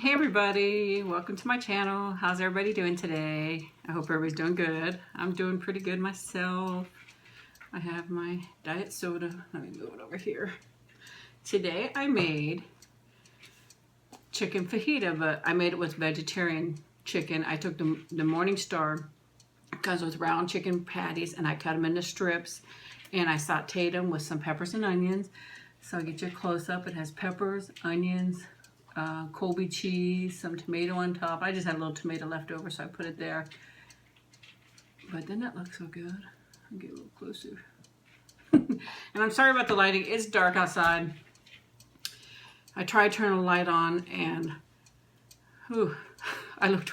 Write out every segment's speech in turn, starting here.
Hey everybody, welcome to my channel. How's everybody doing today? I hope everybody's doing good. I'm doing pretty good myself. I have my diet soda. Let me move it over here. Today I made chicken fajita, but I made it with vegetarian chicken. I took the Morning Star because it was round chicken patties and I cut them into strips and I sauteed them with some peppers and onions. So I'll get you a close-up. It has peppers, onions, Colby cheese, some tomato on top. I just had a little tomato left over, so I put it there. But then that looks so good. I'll get a little closer. And I'm sorry about the lighting. It's dark outside. I tried turning the light on, and I looked.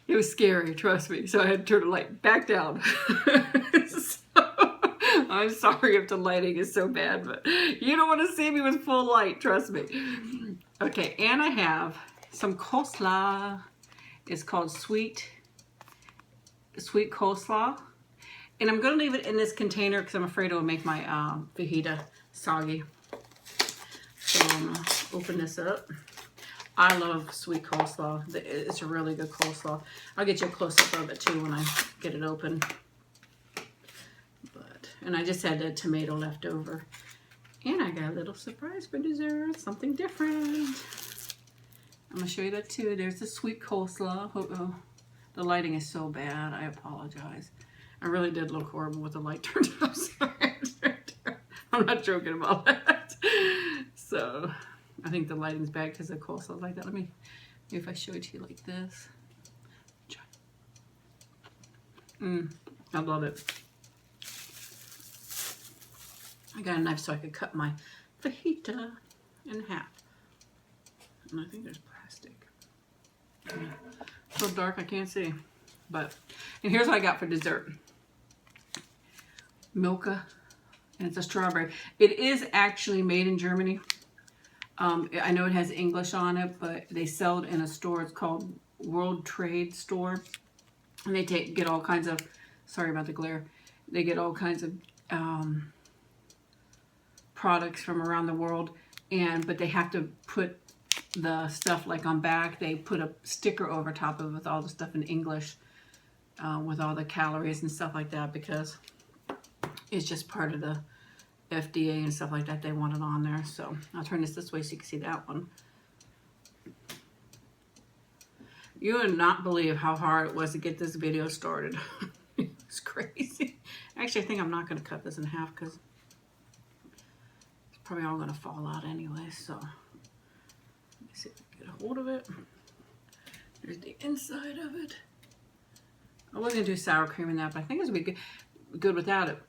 It was scary, trust me. So I had to turn the light back down. I'm sorry if the lighting is so bad, but you don't want to see me with full light, trust me. Okay, and I have some coleslaw. It's called sweet coleslaw. And I'm going to leave it in this container because I'm afraid it will make my fajita soggy. So I'm going to open this up. I love sweet coleslaw. It's a really good coleslaw. I'll get you a close-up of it too when I get it open. And I just had that tomato left over. And I got a little surprise for dessert, something different. I'm going to show you that too. There's the sweet coleslaw. Oh, the lighting is so bad. I apologize. I really did look horrible with the light turned upside. I'm not joking about that. So I think the lighting's bad because the coleslaw's like that. Let me, maybe if I show it to you like this. I love it. I got a knife so I could cut my fajita in half. And I think there's plastic. So dark I can't see. But, and here's what I got for dessert. Milka, and it's a strawberry. It is actually made in Germany. I know it has English on it, but they sell it in a store. It's called World Trade Store. And they get all kinds of, sorry about the glare, they get all kinds of products from around the world, but they have to put the stuff like on back. They put a sticker over top of it with all the stuff in English, with all the calories and stuff like that, because it's just part of the FDA and stuff like that. They want it on there. So I'll turn this way so you can see that one. You would not believe how hard it was to get this video started. It's crazy. Actually, I think I'm not going to cut this in half because probably all going to fall out anyway, so let me see if I can get a hold of it. There's the inside of it. I was going to do sour cream in that, but I think it's going to be good without it.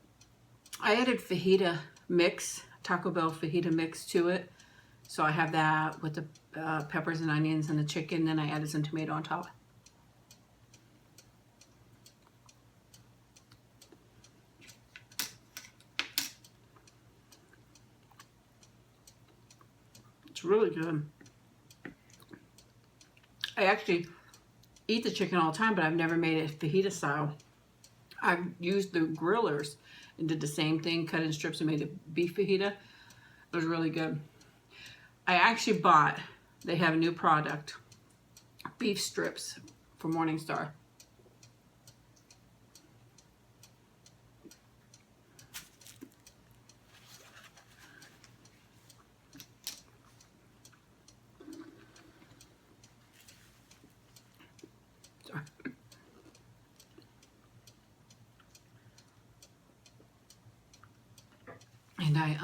I added fajita mix, Taco Bell fajita mix to it, so I have that with the peppers and onions and the chicken, then I added some tomato on top. It's really good. I actually eat the chicken all the time, but I've never made it fajita style. I've used the grillers and did the same thing, cut in strips and made a beef fajita. It was really good. I actually bought, they have a new product, beef strips from Morningstar. And I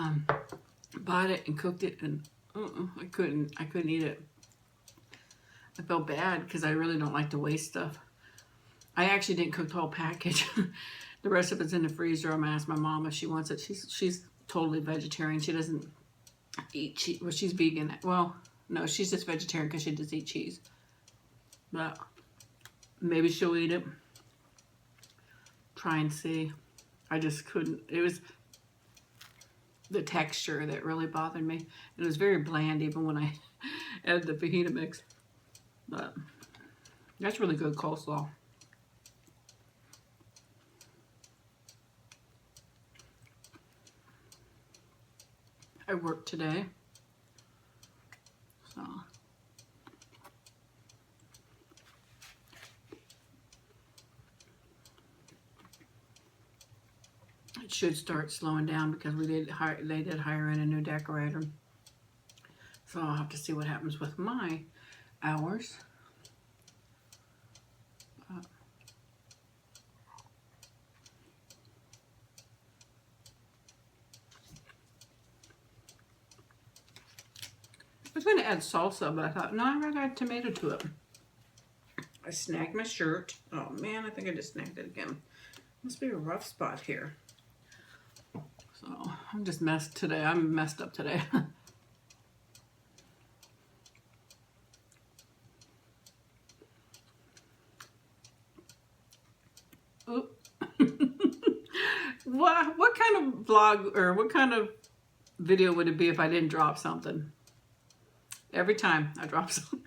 bought it and cooked it, and I couldn't eat it. I felt bad because I really don't like to waste stuff. I actually didn't cook the whole package. The rest of it's in the freezer. I'm gonna ask my mom if she wants it. She's totally vegetarian. She doesn't eat cheese. Well, she's vegan. Well, no, she's just vegetarian because she does eat cheese. But maybe she'll eat it. Try and see. I just couldn't. It was the texture that really bothered me. It was very bland even when I added the fajita mix. But that's really good coleslaw. I worked today. it should start slowing down because they did hire in a new decorator. So I'll have to see what happens with my hours. I was going to add salsa, but I thought, no, I'm going to add tomato to it. I snagged my shirt. Oh man, I think I just snagged it again. Must be a rough spot here. So I'm just messed today. I'm messed up today. Oop. What kind of vlog or what kind of video would it be if I didn't drop something? Every time I drop something.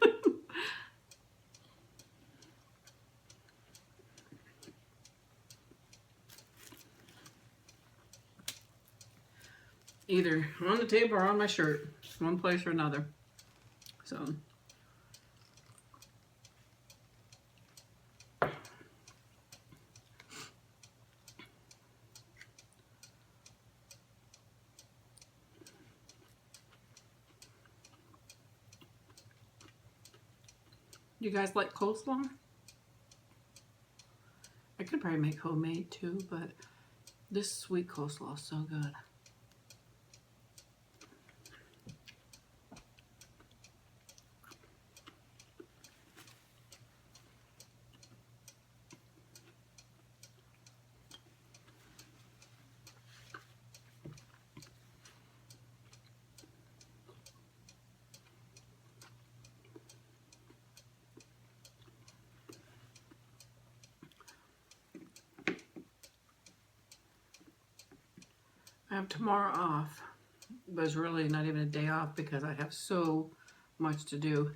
Either on the table or on my shirt. One place or another. So. You guys like coleslaw? I could probably make homemade too, but this sweet coleslaw is so good. I have tomorrow off, but it's really not even a day off because I have so much to do.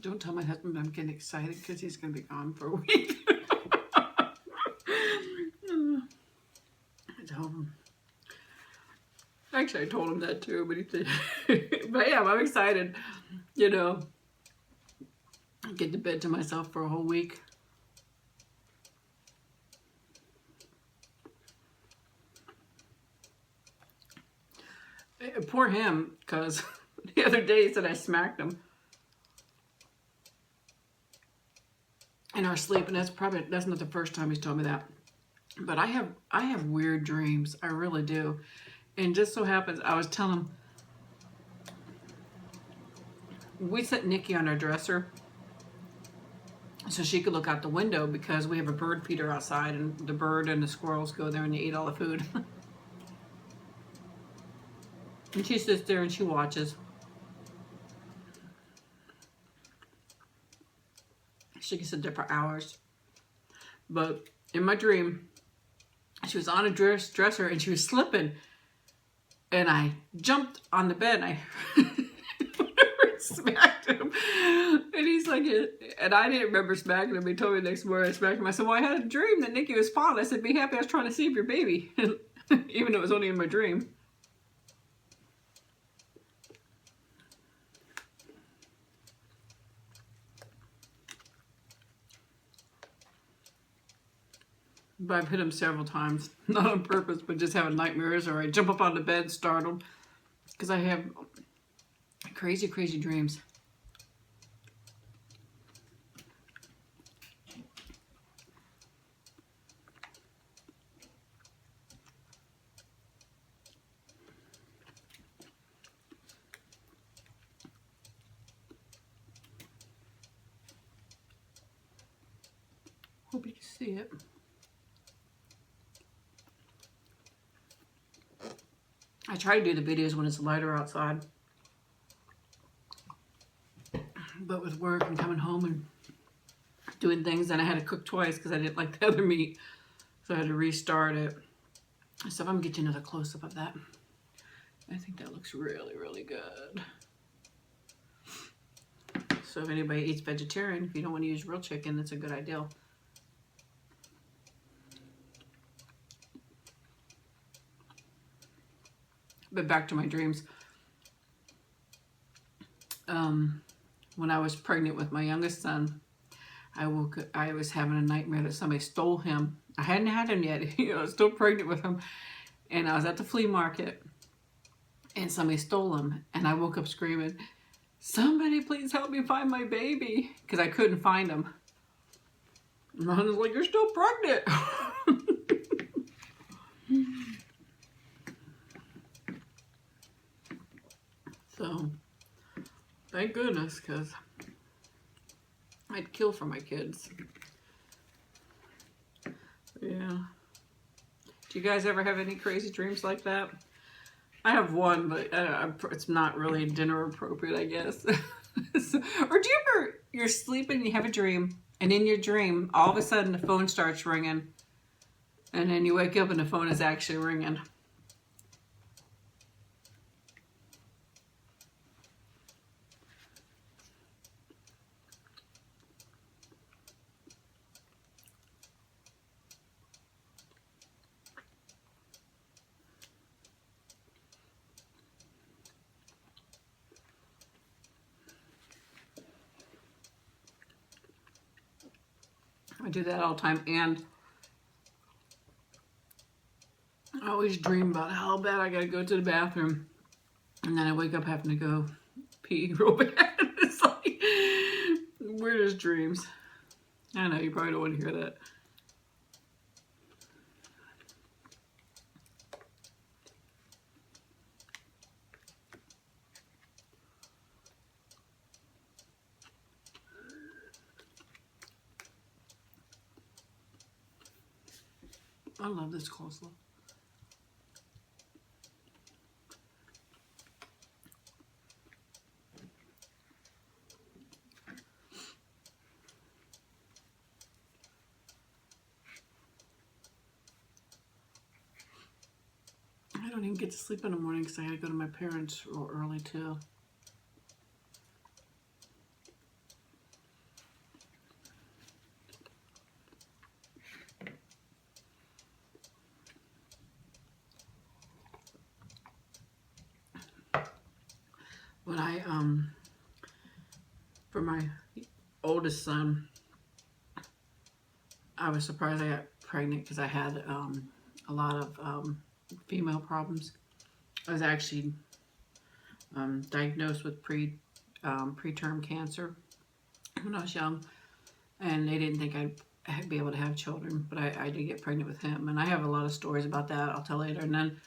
Don't tell my husband I'm getting excited because he's going to be gone for a week. I told him. Actually, I told him that too, but he said, but yeah, I'm excited. You know, I get to bed to myself for a whole week. Poor him, because the other day he said I smacked him in our sleep, and that's not the first time he's told me that. But I have weird dreams. I really do. And just so happens, I was telling him, we set Nikki on our dresser so she could look out the window because we have a bird feeder outside, and the bird and the squirrels go there and they eat all the food. And she sits there and she watches. She can sit there for hours. But in my dream, she was on a dresser and she was slipping. And I jumped on the bed and I smacked him. And he's like, and I didn't remember smacking him. He told me the next morning I smacked him. I said, well, I had a dream that Nikki was falling. I said, be happy I was trying to save your baby. Even though it was only in my dream. But I've hit him several times, not on purpose, but just having nightmares, or I jump up on the bed, startled, because I have crazy, crazy dreams. Hope you can see it. I try to do the videos when it's lighter outside, but with work and coming home and doing things, and I had to cook twice because I didn't like the other meat, so I had to restart it. So I'm gonna get you another close-up of that. I think that looks really, really good. So if anybody eats vegetarian, if you don't want to use real chicken, it's a good idea. But back to my dreams. When I was pregnant with my youngest son, I was having a nightmare that somebody stole him. I hadn't had him yet, I was still pregnant with him. And I was at the flea market and somebody stole him. And I woke up screaming, "Somebody please help me find my baby," because I couldn't find him. And my husband's like, "You're still pregnant." So, thank goodness, because I'd kill for my kids. Yeah. Do you guys ever have any crazy dreams like that? I have one, but it's not really dinner appropriate, I guess. Or do you ever, you're sleeping and you have a dream, and in your dream, all of a sudden the phone starts ringing, and then you wake up and the phone is actually ringing? I do that all the time, and I always dream about how bad I gotta go to the bathroom, and then I wake up having to go pee real bad. It's like weirdest dreams. I know you probably don't want to hear that. I love this coleslaw. I don't even get to sleep in the morning because I gotta go to my parents real early too. When for my oldest son, I was surprised I got pregnant because I had a lot of female problems. I was actually diagnosed with preterm cancer when I was young, and they didn't think I'd be able to have children, but I did get pregnant with him, and I have a lot of stories about that I'll tell later. And then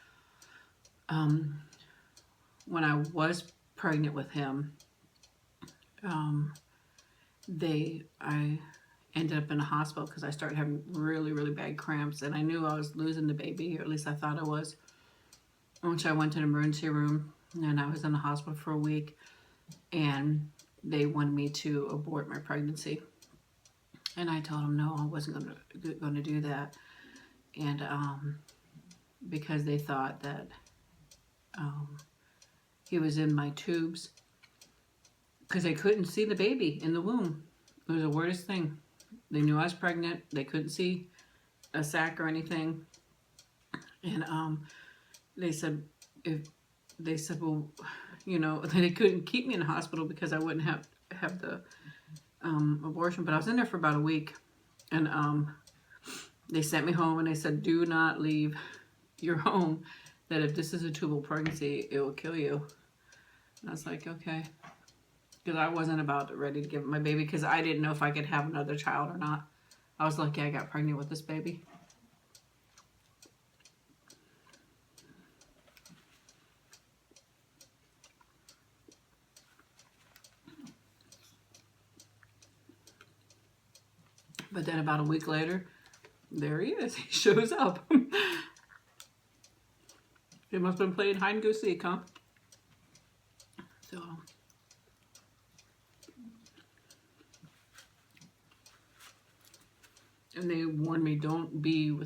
when I was pregnant with him, I ended up in a hospital because I started having really, really bad cramps, and I knew I was losing the baby, or at least I thought I was. Once I went to the emergency room, and I was in the hospital for a week, and they wanted me to abort my pregnancy. And I told them no, I wasn't going to do that. And because they thought that he was in my tubes, because they couldn't see the baby in the womb. It was the weirdest thing. They knew I was pregnant. They couldn't see a sac or anything. And they said, well, you know, they couldn't keep me in the hospital because I wouldn't have the abortion. But I was in there for about a week, and they sent me home, and they said, "Do not leave your home. That if this is a tubal pregnancy, it will kill you." And I was like, okay. Because I wasn't ready to give my baby, because I didn't know if I could have another child or not. I was lucky I got pregnant with this baby. But then about a week later, there he is. He shows up. He must have been playing hide and go seek, huh? So... And they warned me, don't be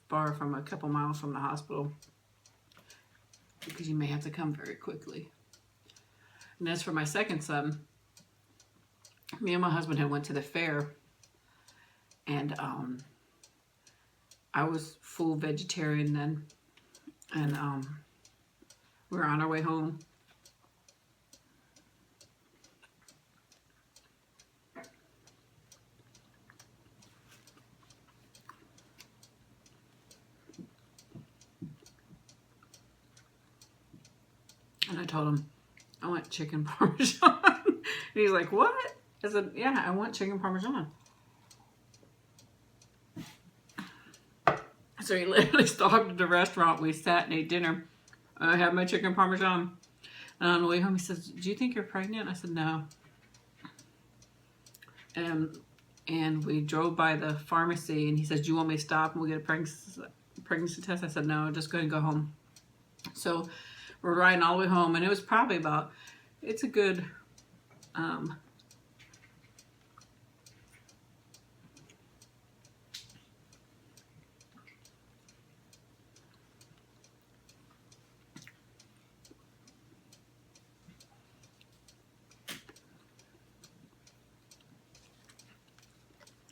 far from a couple miles from the hospital, because you may have to come very quickly. And as for my second son, me and my husband had went to the fair, and I was full vegetarian then, and we were on our way home. And I told him, I want chicken parmesan. And he's like, what? I said, yeah, I want chicken parmesan. So he literally stopped at the restaurant. We sat and ate dinner. I had my chicken parmesan. And on the way home, he says, do you think you're pregnant? I said, no. And we drove by the pharmacy, and he says, do you want me to stop and we'll get a pregnancy test? I said, no, just go and go home. So we're riding all the way home, and it was probably about, it's a good,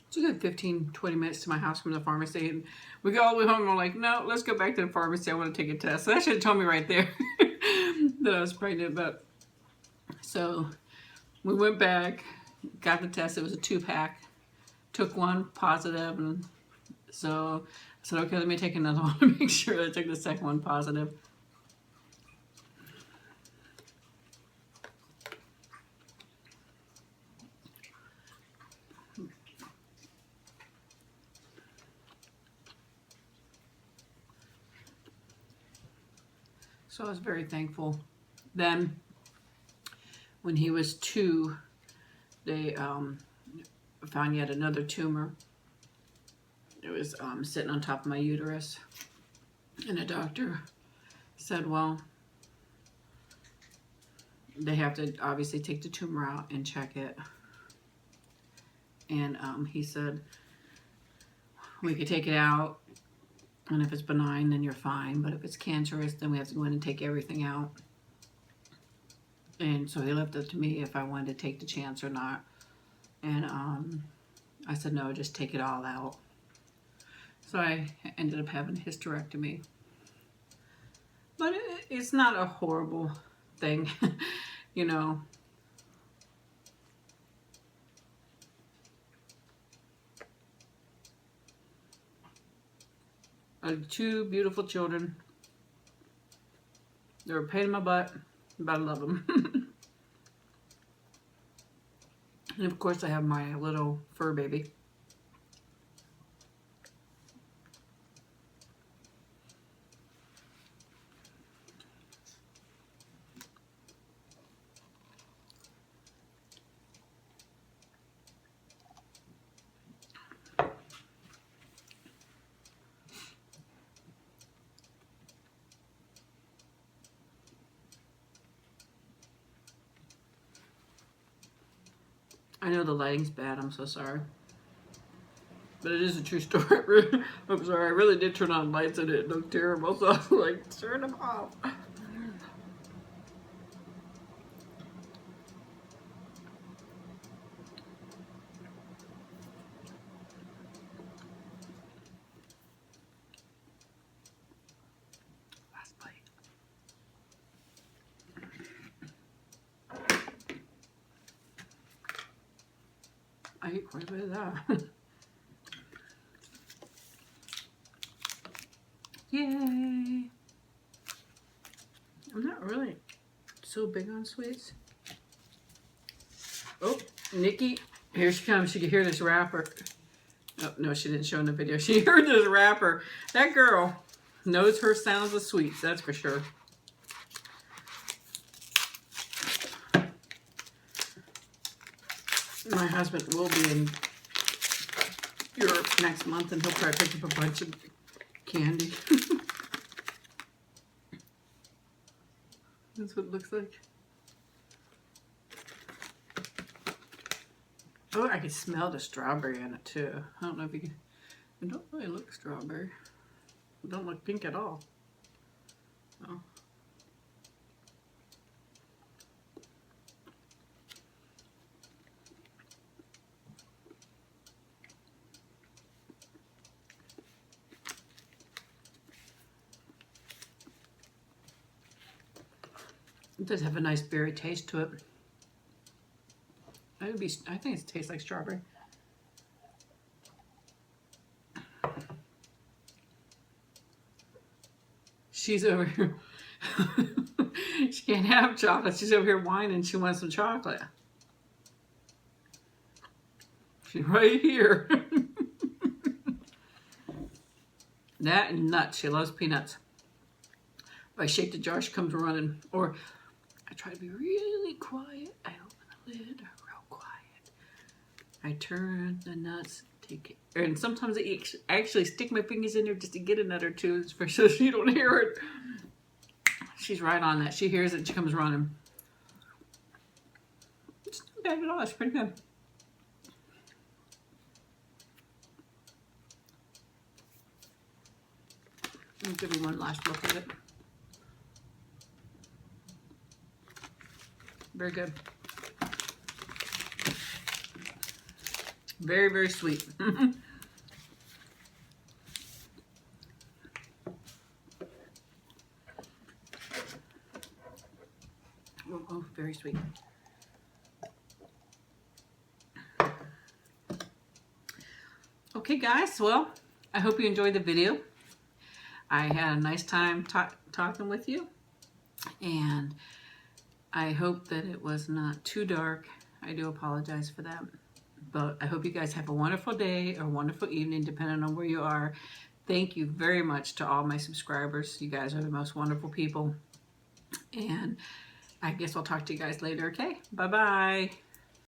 it's a good 15, 20 minutes to my house from the pharmacy, and we go all the way home, and we're like, no, let's go back to the pharmacy. I want to take a test. So that should have told me right there that I was pregnant. But so we went back, got the test. It was a 2-pack. Took one positive, and so I said, okay, let me take another one to make sure I took the second one positive. So I was very thankful. Then, when he was 2, they found yet another tumor. It was sitting on top of my uterus. And the doctor said, well, they have to obviously take the tumor out and check it. And he said, we could take it out, and if it's benign, then you're fine. But if it's cancerous, then we have to go in and take everything out. And so he left it to me if I wanted to take the chance or not. And I said, no, just take it all out. So I ended up having a hysterectomy. But it's not a horrible thing, you know. I had 2 beautiful children. They were a pain in my butt, but I love them. And of course I have my little fur baby. I know the lighting's bad, I'm so sorry. But it is a true story. I'm sorry, I really did turn on lights and it looked terrible, so I was like, turn them off. Last bite. I ate quite a bit of that. Yay! I'm not really so big on sweets. Oh, Nikki, here she comes. She could hear this rapper. Oh, no, she didn't show in the video. She heard this rapper. That girl knows her sounds of sweets, that's for sure. My husband will be in Europe next month, and he'll probably pick up a bunch of candy. That's what it looks like. Oh, I can smell the strawberry in it too. I don't know if you can. It don't really look strawberry. It don't look pink at all. Oh. It does have a nice berry taste to it. I think it tastes like strawberry. She's over here. She can't have chocolate. She's over here whining. She wants some chocolate. She's right here. That and nuts. She loves peanuts. If I shake the jar, she comes running. Or I try to be really quiet. I open the lid real quiet. I turn the nuts, take it. And sometimes I actually stick my fingers in there just to get a nut or two so she don't hear it. She's right on that. She hears it, she comes running. It's not bad at all. It's pretty good. Let me give you one last look at it. Very good. Very, very sweet. Oh, very sweet. Okay, guys. Well, I hope you enjoyed the video. I had a nice time talking with you, and I hope that it was not too dark. I do apologize for that, but I hope you guys have a wonderful day or wonderful evening, depending on where you are. Thank you very much to all my subscribers. You guys are the most wonderful people, and I guess I'll talk to you guys later. Okay, bye-bye.